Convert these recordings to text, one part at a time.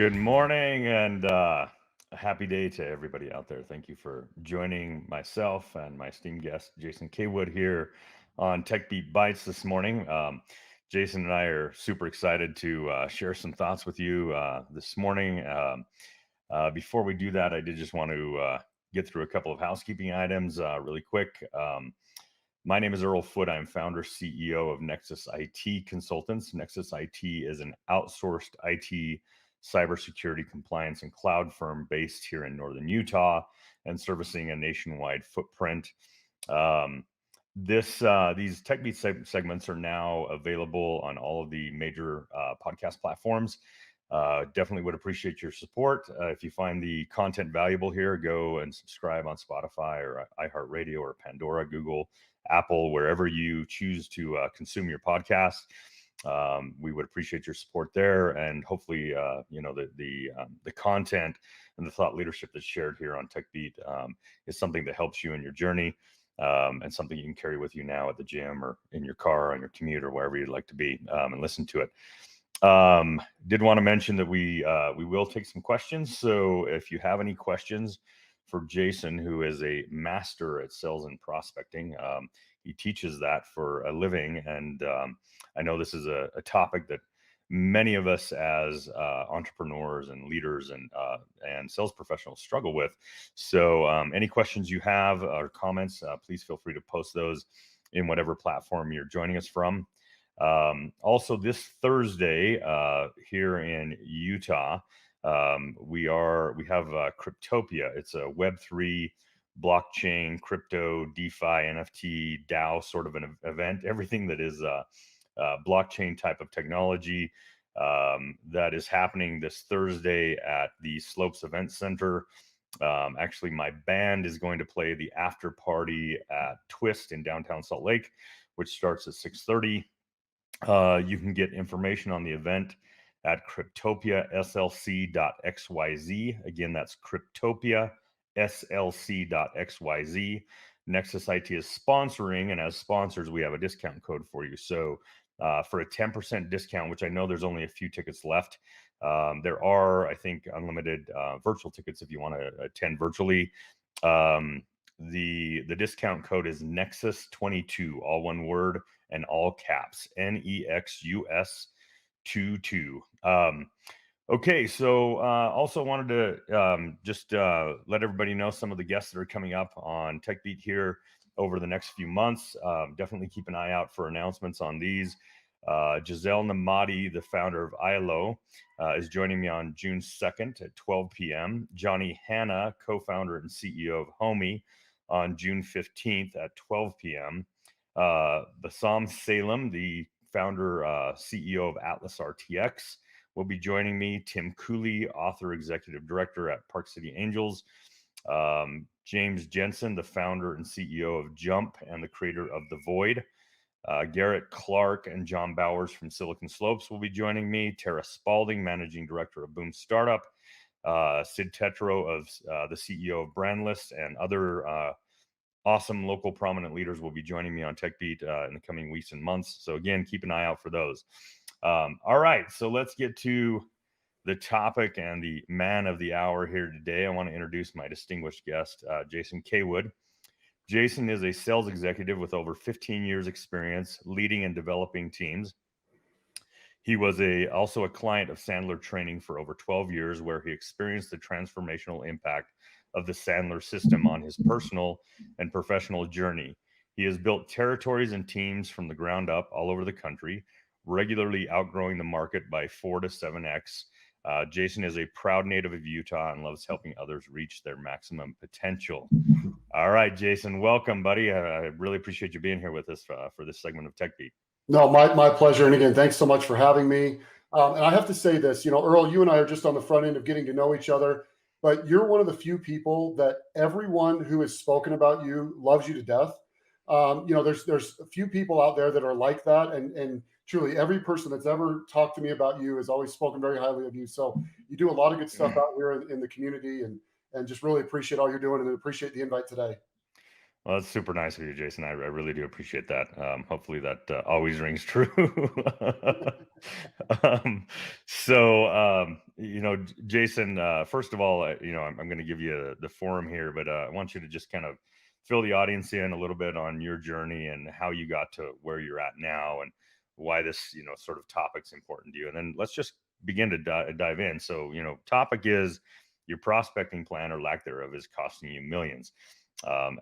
Good morning and a happy day to everybody out there. Thank you for joining myself and my esteemed guest, Jason Caywood, here on Tech Beat Bites this morning. Jason and I are super excited to share some thoughts with you this morning. Before we do that, I did just want to get through a couple of housekeeping items really quick. My name is Earl Foote. I'm founder, CEO of Nexus IT Consultants. Nexus IT is an outsourced IT cybersecurity compliance and cloud firm based here in northern Utah and servicing a nationwide footprint. These Tech Beat segments are now available on all of the major podcast platforms. Definitely would appreciate your support. If you find the content valuable here, go and subscribe on Spotify or iHeartRadio or Pandora, Google, Apple, wherever you choose to consume your podcast. We would appreciate your support there, and hopefully, the content and the thought leadership that's shared here on TechBeat is something that helps you in your journey, and something you can carry with you now at the gym or in your car, on your commute, or wherever you'd like to be, and listen to it. Did want to mention that we will take some questions. So if you have any questions for Jason, who is a master at sales and prospecting, he teaches that for a living, and I know this is a topic that many of us as entrepreneurs and leaders and sales professionals struggle with. So any questions you have or comments, please feel free to post those in whatever platform you're joining us from. Also, this Thursday here in Utah, we have Cryptopia. It's a Web3 blockchain, crypto, DeFi, NFT, DAO sort of an event. Everything that is blockchain type of technology that is happening this Thursday at the Slopes Event Center. Actually, my band is going to play the after party at Twist in downtown Salt Lake, which starts at 6:30. You can get information on the event at cryptopiaslc.xyz. Again, that's cryptopiaslc.xyz. Nexus IT is sponsoring, and as sponsors, we have a discount code for you. So for a 10% discount, which I know there's only a few tickets left, there are, I think, unlimited virtual tickets if you want to attend virtually. The discount code is Nexus22, all one word and all caps, NEXUS 22. Okay, so also wanted to just let everybody know some of the guests that are coming up on TechBeat here over the next few months. Definitely keep an eye out for announcements on these. Giselle Namadi, the founder of ILO, is joining me on June 2nd at 12 p.m. Johnny Hanna, co-founder and CEO of Homey, on June 15th at 12 p.m. Bassam Salem, the founder, CEO of Atlas RTX, will be joining me. Tim Cooley, author, executive director at Park City Angels. James Jensen, the founder and CEO of Jump and the creator of The Void. Garrett Clark and John Bowers from Silicon Slopes will be joining me. Tara Spalding, managing director of Boom Startup. Sid Tetro, of the CEO of Brandlist, and other awesome local prominent leaders will be joining me on TechBeat in the coming weeks and months. So again, keep an eye out for those. All right, so let's get to the topic and the man of the hour here today. I want to introduce my distinguished guest, Jason Caywood. Jason is a sales executive with over 15 years experience leading and developing teams. He was also a client of Sandler Training for over 12 years, where he experienced the transformational impact of the Sandler System on his personal and professional journey. He has built territories and teams from the ground up all over the country, regularly outgrowing the market by 4 to 7x. Jason is a proud native of Utah and loves helping others reach their maximum potential. All right, Jason, welcome, buddy. I really appreciate you being here with us for this segment of TechBeat. No, my pleasure. And again, thanks so much for having me. And I have to say this, Earl, you and I are just on the front end of getting to know each other, but you're one of the few people that everyone who has spoken about you loves you to death. There's a few people out there that are like that. And truly every person that's ever talked to me about you has always spoken very highly of you. So you do a lot of good stuff out here in the community, and just really appreciate all you're doing and appreciate the invite today. Well, that's super nice of you, Jason. I really do appreciate that. Hopefully that always rings true. um, Jason, first of all, I'm going to give you the forum here, but I want you to just kind of fill the audience in a little bit on your journey and how you got to where you're at now and why this, sort of topic's important to you. And then let's just begin to dive in. So, topic is your prospecting plan or lack thereof is costing you millions.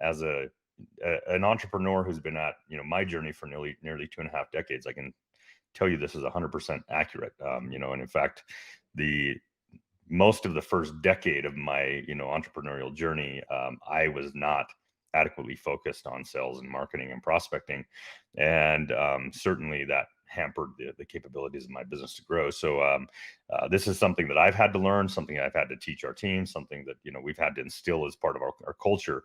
As an entrepreneur who's been at my journey for nearly 2.5 decades, I can tell you this is 100% accurate. And in fact, the most of the first decade of my entrepreneurial journey, I was not adequately focused on sales and marketing and prospecting, and certainly that hampered the capabilities of my business to grow. So this is something that I've had to learn, something I've had to teach our team, something that we've had to instill as part of our culture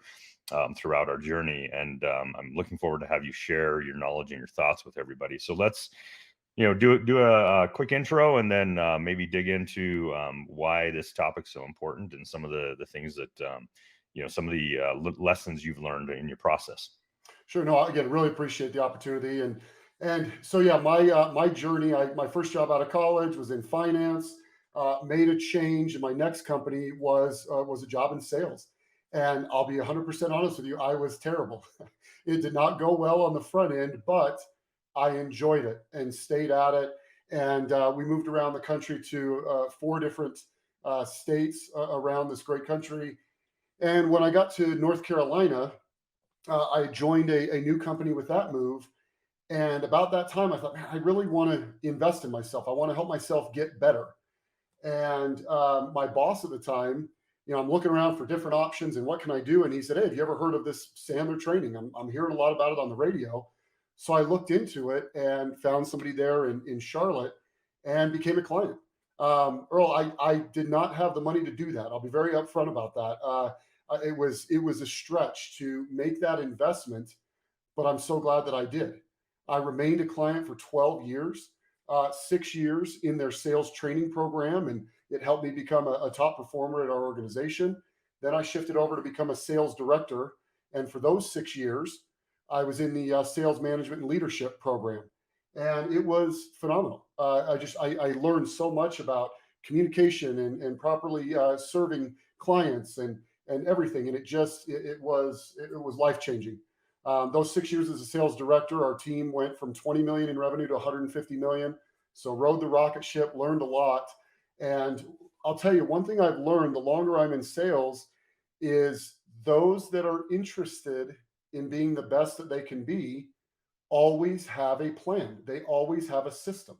throughout our journey. And I'm looking forward to have you share your knowledge and your thoughts with everybody. So let's do a quick intro and then maybe dig into why this topic's so important and some of the things that some of the lessons you've learned in your process. Sure. No, again, really appreciate the opportunity. And so yeah, my journey, my first job out of college was in finance, made a change, and my next company was a job in sales. And I'll be 100% honest with you, I was terrible. It did not go well on the front end, but I enjoyed it and stayed at it. And we moved around the country to four different states around this great country. And when I got to North Carolina, I joined a new company with that move. And about that time, I thought, man, I really want to invest in myself. I want to help myself get better. And my boss at the time, I'm looking around for different options and what can I do? And he said, hey, have you ever heard of this Sandler Training? I'm hearing a lot about it on the radio. So I looked into it and found somebody there in Charlotte and became a client. Earl, I did not have the money to do that. I'll be very upfront about that. It was a stretch to make that investment, but I'm so glad that I did. I remained a client for 12 years, 6 years in their sales training program, and it helped me become a top performer at our organization. Then I shifted over to become a sales director, and for those 6 years, I was in the sales management and leadership program, and it was phenomenal. I learned so much about communication and properly serving clients and everything, and it was life changing. Those 6 years as a sales director, our team went from 20 million in revenue to 150 million. So rode the rocket ship, learned a lot. And I'll tell you one thing I've learned the longer I'm in sales is those that are interested in being the best that they can be always have a plan. They always have a system.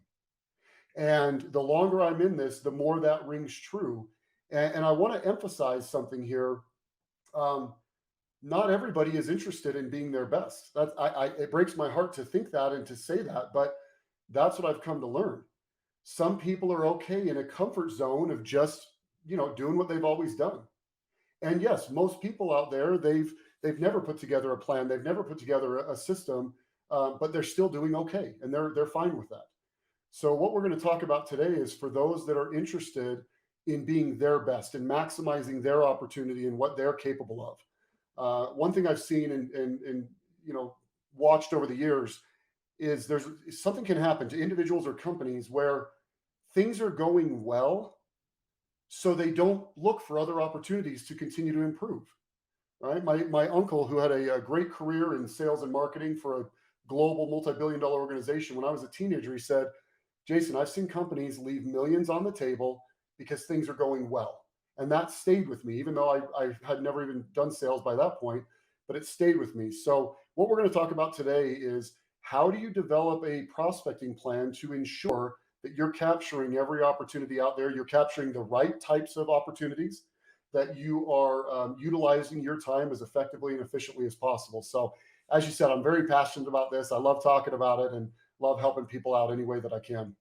And the longer I'm in this, the more that rings true. And I want to emphasize something here. Um, Not everybody is interested in being their best. It breaks my heart to think that and to say that, but that's what I've come to learn. Some people are okay in a comfort zone of just, doing what they've always done. And yes, most people out there, they've never put together a plan, they've never put together a system, but they're still doing okay, and they're fine with that. So what we're going to talk about today is for those that are interested in being their best and maximizing their opportunity and what they're capable of. One thing I've seen and watched over the years is there's something can happen to individuals or companies where things are going well, so they don't look for other opportunities to continue to improve. Right? My uncle, who had a great career in sales and marketing for a global multi-billion-dollar organization, when I was a teenager, he said, Jason, I've seen companies leave millions on the table because things are going well. And that stayed with me, even though I had never even done sales by that point, but it stayed with me. So what we're going to talk about today is how do you develop a prospecting plan to ensure that you're capturing every opportunity out there, you're capturing the right types of opportunities, that you are utilizing your time as effectively and efficiently as possible. So as you said, I'm very passionate about this. I love talking about it and love helping people out any way that I can.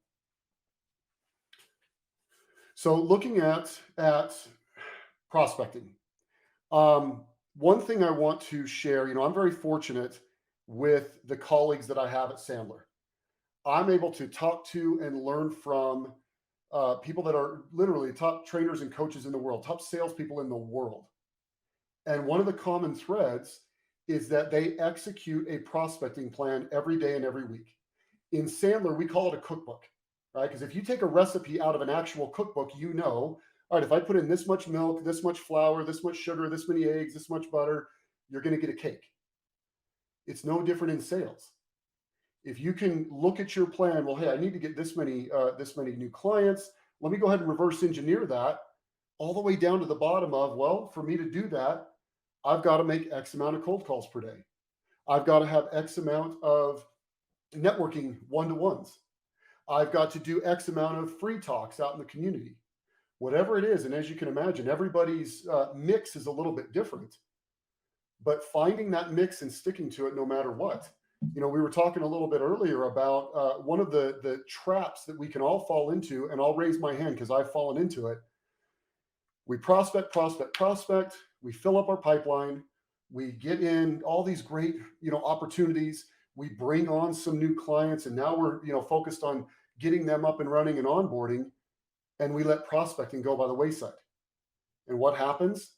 So looking at prospecting, one thing I want to share, I'm very fortunate with the colleagues that I have at Sandler. I'm able to talk to and learn from people that are literally top trainers and coaches in the world, top salespeople in the world. And one of the common threads is that they execute a prospecting plan every day and every week. In Sandler, we call it a cookbook, right? Because if you take a recipe out of an actual cookbook, you know, all right, if I put in this much milk, this much flour, this much sugar, this many eggs, this much butter, you're going to get a cake. It's no different in sales. If you can look at your plan, well, hey, I need to get this many new clients. Let me go ahead and reverse engineer that all the way down to the bottom of, well, for me to do that, I've got to make X amount of cold calls per day. I've got to have X amount of networking one-to-ones. I've got to do X amount of free talks out in the community, whatever it is. And as you can imagine, everybody's mix is a little bit different, but finding that mix and sticking to it no matter what. You know, we were talking a little bit earlier about one of the traps that we can all fall into, and I'll raise my hand because I've fallen into it. We prospect. We fill up our pipeline. We get in all these great, opportunities. We bring on some new clients, and now we're, focused on getting them up and running and onboarding, and we let prospecting go by the wayside. And what happens?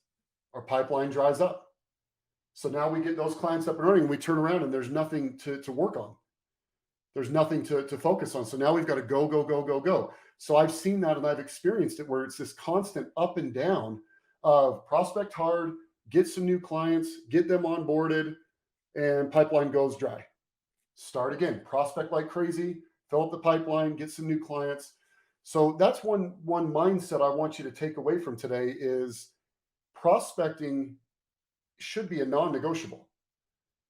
Our pipeline dries up. So now we get those clients up and running, and we turn around and there's nothing to work on. There's nothing to focus on. So now we've got to go. So I've seen that, and I've experienced it, where it's this constant up and down of prospect hard, get some new clients, get them onboarded, and pipeline goes dry. Start again, prospect like crazy, fill up the pipeline, get some new clients. So that's one mindset I want you to take away from today is prospecting should be a non-negotiable.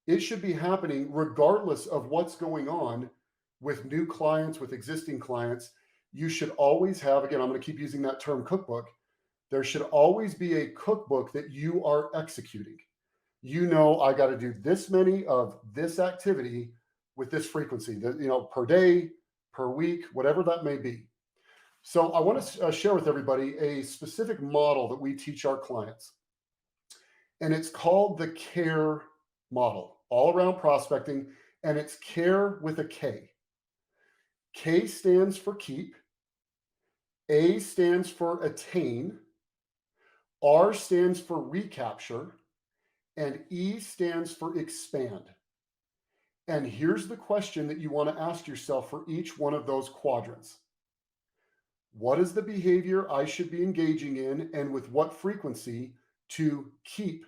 It should be happening regardless of what's going on with new clients, with existing clients. You should always have, again, I'm going to keep using that term cookbook. There should always be a cookbook that you are executing. You know, I got to do this many of this activity with this frequency, per day, per week, whatever that may be. So I want to share with everybody a specific model that we teach our clients. And it's called the CARE model, all around prospecting, and it's CARE with a K. K stands for keep, A stands for attain, R stands for recapture, and E stands for expand. And here's the question that you want to ask yourself for each one of those quadrants. What is the behavior I should be engaging in, and with what frequency, to keep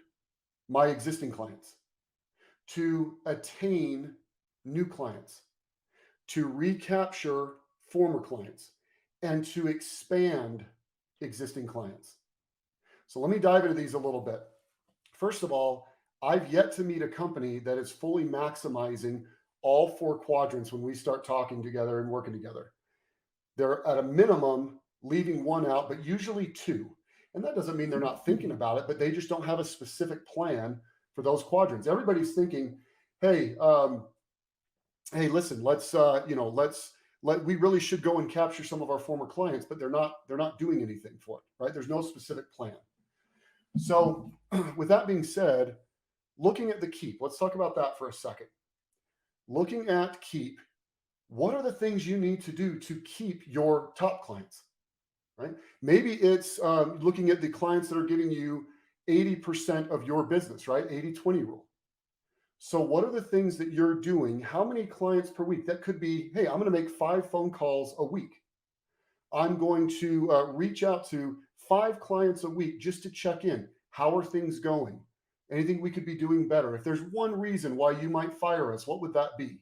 my existing clients, to attain new clients, to recapture former clients, and to expand existing clients? So let me dive into these a little bit. First of all, I've yet to meet a company that is fully maximizing all four quadrants when we start talking together and working together. They're at a minimum leaving one out, but usually two. And that doesn't mean they're not thinking about it, but they just don't have a specific plan for those quadrants. Everybody's thinking, hey, listen, we really should go and capture some of our former clients, but they're not doing anything for it, right? There's no specific plan. So with that being said, looking at the keep, let's talk about that for a second. Looking at keep, what are the things you need to do to keep your top clients, right? Maybe it's looking at the clients that are giving you 80% of your business, right? 80-20 rule. So what are the things that you're doing? How many clients per week? That could be, hey, I'm going to make 5 phone calls a week. I'm going to reach out to 5 clients a week just to check in. How are things going? Anything we could be doing better? If there's one reason why you might fire us, what would that be?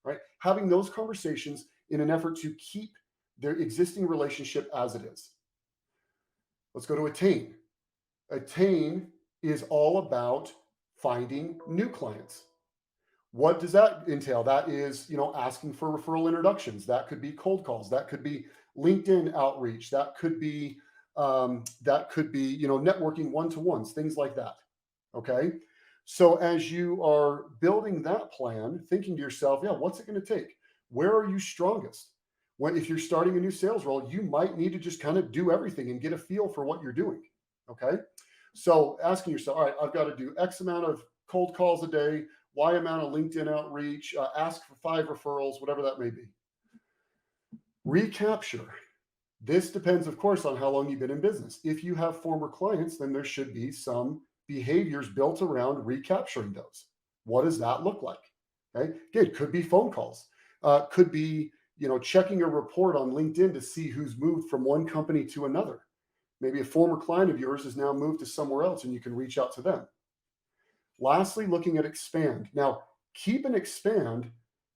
Right? Having those conversations in an effort to keep their existing relationship as it is. Let's go to attain. Attain is all about finding new clients. What does that entail? That is, asking for referral introductions. That could be cold calls. That could be LinkedIn outreach. That could be, networking one-to-ones, things like that. Okay. So as you are building that plan, thinking to yourself, yeah, what's it going to take? Where are you strongest? If you're starting a new sales role, you might need to just kind of do everything and get a feel for what you're doing. Okay. So asking yourself, all right, I've got to do X amount of cold calls a day, Y amount of LinkedIn outreach, ask for 5 referrals, whatever that may be. Recapture. This depends, of course, on how long you've been in business. If you have former clients, then there should be some behaviors built around recapturing those. What does that look like? Okay. Again, could be phone calls, could be, checking a report on LinkedIn to see who's moved from one company to another. Maybe a former client of yours has now moved to somewhere else and you can reach out to them. Lastly, looking at expand. Now, keep and expand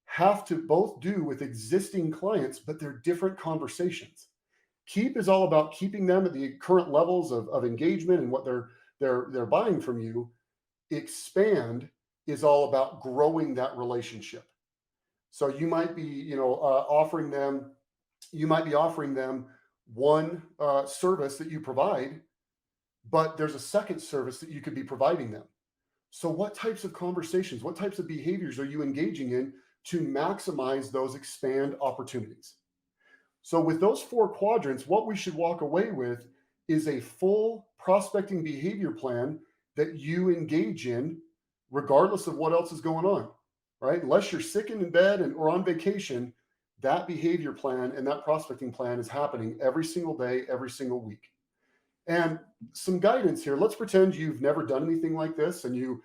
have to both do with existing clients, but they're different conversations. Keep is all about keeping them at the current levels of engagement and what they're buying from you. Expand is all about growing that relationship. So you might be, offering them one service that you provide, but there's a second service that you could be providing them. So, what types of conversations, what types of behaviors are you engaging in to maximize those expand opportunities? So, with those four quadrants, what we should walk away with is a full prospecting behavior plan that you engage in, regardless of what else is going on, right? Unless you're sick and in bed or on vacation, that behavior plan and that prospecting plan is happening every single day, every single week. And some guidance here. Let's pretend you've never done anything like this and you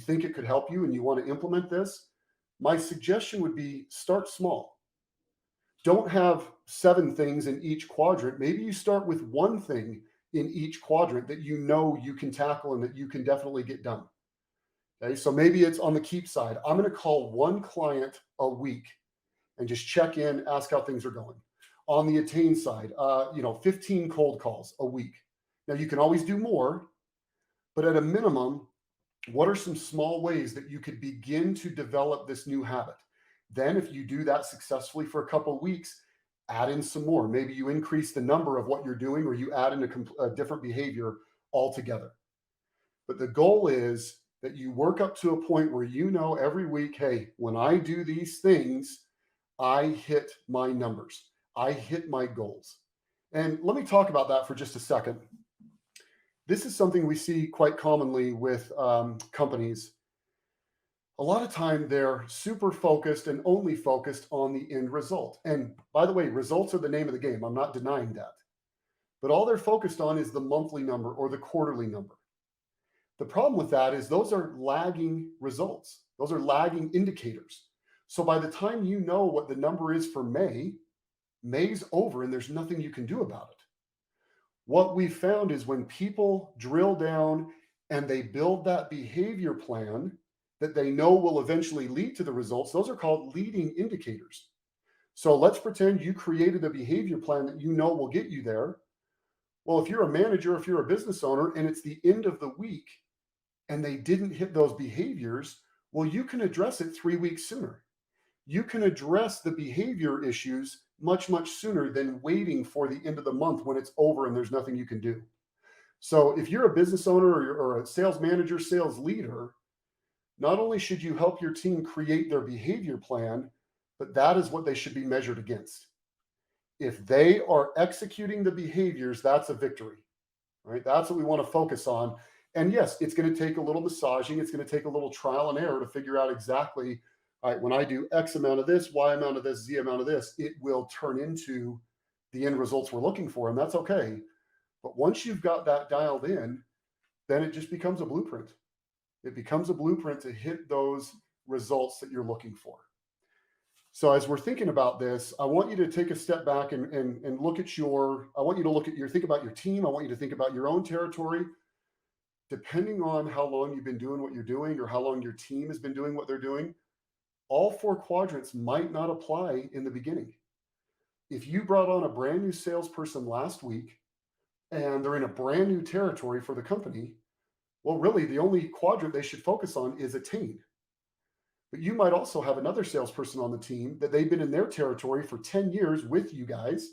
think it could help you and you want to implement this. My suggestion would be start small. Don't have 7 things in each quadrant. Maybe you start with one thing in each quadrant that you know you can tackle and that you can definitely get done. Okay, so maybe it's on the keep side. I'm going to call one client a week and just check in, ask how things are going. On the attain side, 15 cold calls a week. Now you can always do more, but at a minimum, what are some small ways that you could begin to develop this new habit? Then, if you do that successfully for a couple of weeks, add in some more. Maybe you increase the number of what you're doing, or you add in a different behavior altogether. But the goal is that you work up to a point where you know every week, hey, when I do these things, I hit my numbers, I hit my goals. And let me talk about that for just a second. This is something we see quite commonly with companies. A lot of time they're super focused and only focused on the end result. And by the way, results are the name of the game. I'm not denying that. But all they're focused on is the monthly number or the quarterly number. The problem with that is those are lagging results. Those are lagging indicators. So by the time you know what the number is for May, May's over and there's nothing you can do about it. What we found is when people drill down and they build that behavior plan that they know will eventually lead to the results, those are called leading indicators. So let's pretend you created a behavior plan that you know will get you there. Well, if you're a manager, if you're a business owner, and it's the end of the week and they didn't hit those behaviors, well, you can address it 3 weeks sooner. You can address the behavior issues much, much sooner than waiting for the end of the month when it's over and there's nothing you can do. So if you're a business owner or a sales manager, sales leader, not only should you help your team create their behavior plan, but that is what they should be measured against. If they are executing the behaviors, that's a victory, right? That's what we want to focus on. And yes, it's going to take a little massaging. It's going to take a little trial and error to figure out exactly, all right, when I do X amount of this, Y amount of this, Z amount of this, it will turn into the end results we're looking for. And that's okay. But once you've got that dialed in, then it just becomes a blueprint. It becomes a blueprint to hit those results that you're looking for. So as we're thinking about this, I want you to take a step back and look at I want you to think about your team. I want you to think about your own territory. Depending on how long you've been doing what you're doing or how long your team has been doing what they're doing, all 4 quadrants might not apply in the beginning. If you brought on a brand new salesperson last week and they're in a brand new territory for the company, well, really the only quadrant they should focus on is attain. But you might also have another salesperson on the team that they've been in their territory for 10 years with you guys.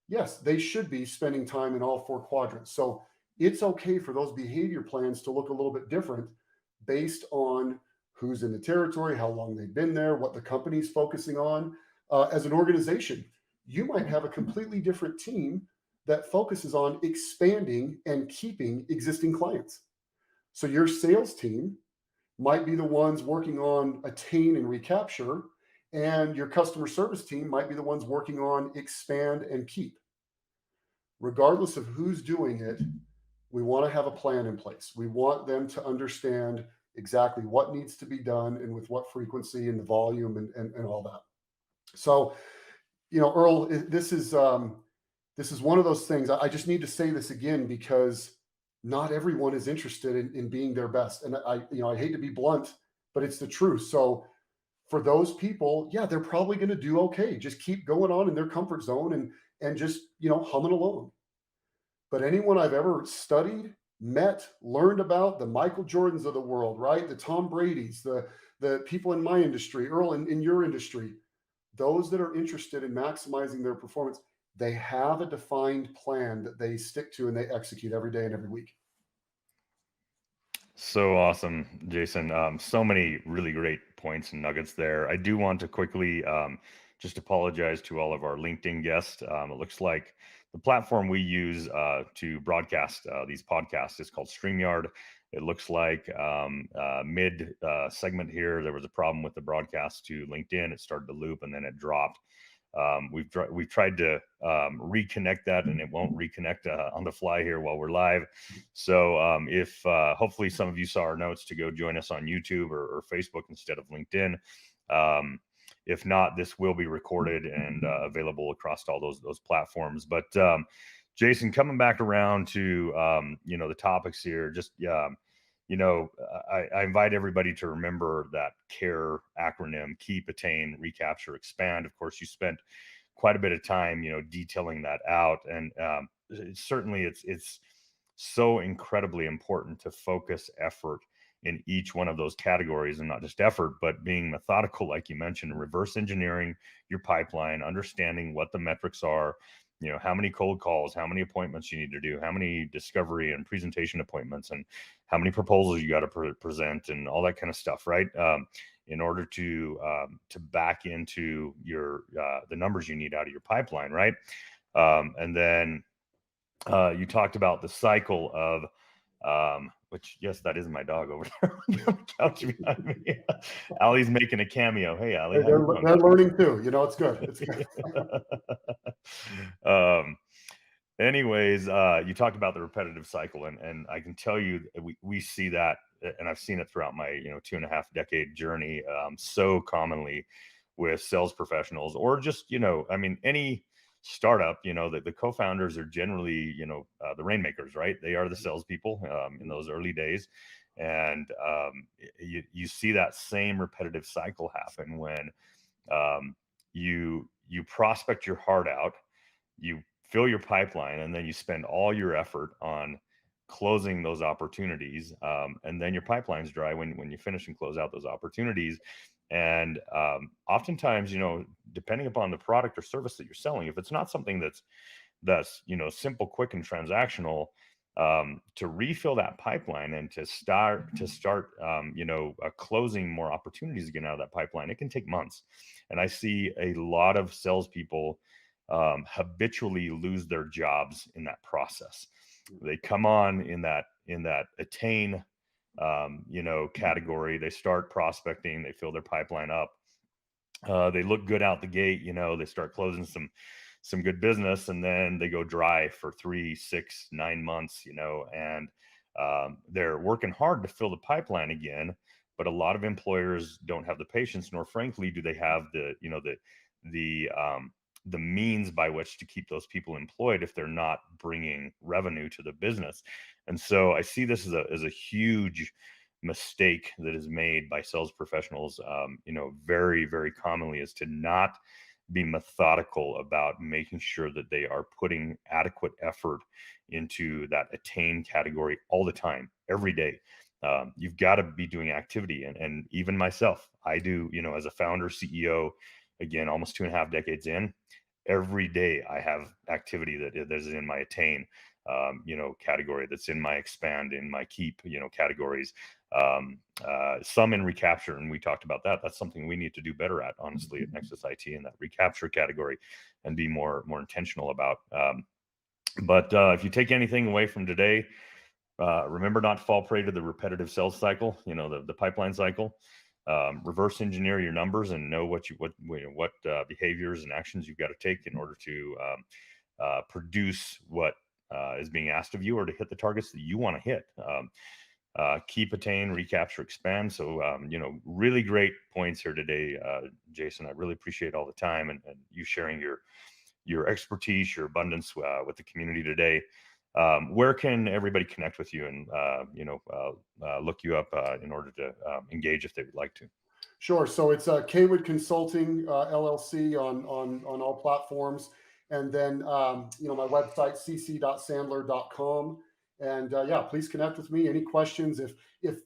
Yes, they should be spending time in all 4 quadrants. So it's okay for those behavior plans to look a little bit different based on who's in the territory, how long they've been there, what the company's focusing on. As an organization, you might have a completely different team that focuses on expanding and keeping existing clients. So your sales team might be the ones working on attain and recapture, and your customer service team might be the ones working on expand and keep. Regardless of who's doing it, we want to have a plan in place. We want them to understand exactly what needs to be done and with what frequency and the volume and all that. So, Earl, this is one of those things. I just need to say this again because not everyone is interested in being their best. And I hate to be blunt, but it's the truth. So for those people, yeah, they're probably going to do okay. Just keep going on in their comfort zone and just, humming along. But anyone I've ever studied, met, learned about, the Michael Jordans of the world, right? The Tom Brady's, the people in my industry, Earl, in your industry, those that are interested in maximizing their performance, they have a defined plan that they stick to and they execute every day and every week. So awesome, Jason. So many really great points and nuggets there. I do want to quickly just apologize to all of our LinkedIn guests. It looks like the platform we use to broadcast these podcasts is called StreamYard. It looks like mid segment here, there was a problem with the broadcast to LinkedIn. It started to loop and then it dropped. We've tried to reconnect that, and it won't reconnect on the fly here while we're live. So if hopefully some of you saw our notes to go join us on YouTube or Facebook instead of LinkedIn. If not, this will be recorded and available across all those platforms. But Jason, coming back around to the topics here, just I invite everybody to remember that CARE acronym: keep, attain, recapture, expand. Of course, you spent quite a bit of time, detailing that out. And certainly it's so incredibly important to focus effort in each one of those categories, and not just effort, but being methodical, like you mentioned, reverse engineering your pipeline, understanding what the metrics are, how many cold calls, how many appointments you need to do, how many discovery and presentation appointments, and how many proposals you got to present, and all that kind of stuff, right? In order to back into your the numbers you need out of your pipeline, right? And then you talked about the cycle of which, yes, that is my dog over there on the couch behind me. Allie's making a cameo. Hey, Allie, Hey, they're learning too. It's good. It's good. Anyways, you talked about the repetitive cycle, and I can tell you we see that, and I've seen it throughout my 2.5 decade journey so commonly with sales professionals, or just any startup. The co-founders are generally the rainmakers, right? They are the salespeople in those early days, and you see that same repetitive cycle happen when you prospect your heart out, you fill your pipeline, and then you spend all your effort on closing those opportunities, and then your pipeline's dry when you finish and close out those opportunities. And oftentimes, depending upon the product or service that you're selling, if it's not something that's simple, quick, and transactional, to refill that pipeline and to start closing more opportunities again out of that pipeline, it can take months. And I see a lot of salespeople habitually lose their jobs in that process. They come on in that attain category. They start prospecting, they fill their pipeline up, they look good out the gate, they start closing some good business, and then they go dry for 3, 6, 9 months, and they're working hard to fill the pipeline again. But a lot of employers don't have the patience, nor frankly do they have the means by which to keep those people employed if they're not bringing revenue to the business. And so I see this as a huge mistake that is made by sales professionals, very, very commonly, is to not be methodical about making sure that they are putting adequate effort into that attain category all the time, every day. You've got to be doing activity. And even myself, I do, as a founder, CEO, again, almost 2.5 decades in, every day I have activity that is in my attain category, that's in my expand, in my keep categories, some in recapture, and we talked about that. That's something we need to do better at, honestly, at Nexus IT, in that recapture category, and be more intentional about. But if you take anything away from today, remember not to fall prey to the repetitive sales cycle, the pipeline cycle. Reverse engineer your numbers and know what behaviors and actions you've got to take in order to produce what is being asked of you, or to hit the targets that you want to hit. keep, attain, recapture, expand. So, really great points here today, Jason. I really appreciate all the time and you sharing your expertise, your abundance with the community today. Where can everybody connect with you and look you up in order to engage if they would like to? Sure. So it's Caywood Consulting LLC on all platforms, and then my website cc.sandler.com. And yeah, please connect with me. Any questions? If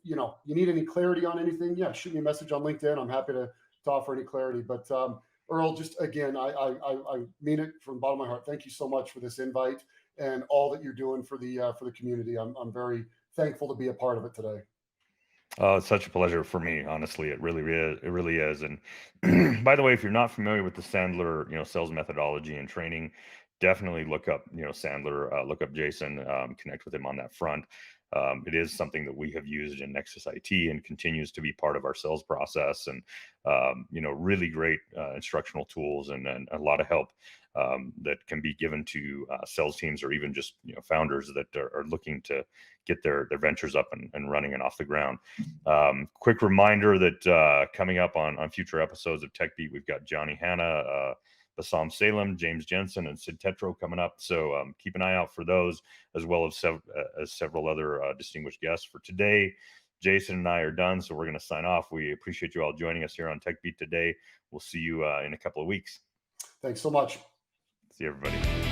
you need any clarity on anything, yeah, shoot me a message on LinkedIn. I'm happy to offer any clarity. But Earl, just again, I mean it from the bottom of my heart. Thank you so much for this invite and all that you're doing for the community. I'm very thankful to be a part of it today. Oh, it's such a pleasure for me. Honestly, it really is. It really is. And by the way, if you're not familiar with the Sandler, sales methodology and training, definitely look up, Sandler, look up Jason, connect with him on that front. It is something that we have used in Nexus IT and continues to be part of our sales process. And really great instructional tools and a lot of help that can be given to sales teams or even just founders that are looking to get their ventures up and running and off the ground. Quick reminder that coming up on future episodes of Tech Beat, we've got Johnny Hanna, Bassam Salem, James Jensen, and Sid Tetro coming up. So keep an eye out for those, as well as several other distinguished guests. For today, Jason and I are done, so we're going to sign off. We appreciate you all joining us here on Tech Beat today. We'll see you in a couple of weeks. Thanks so much. See everybody.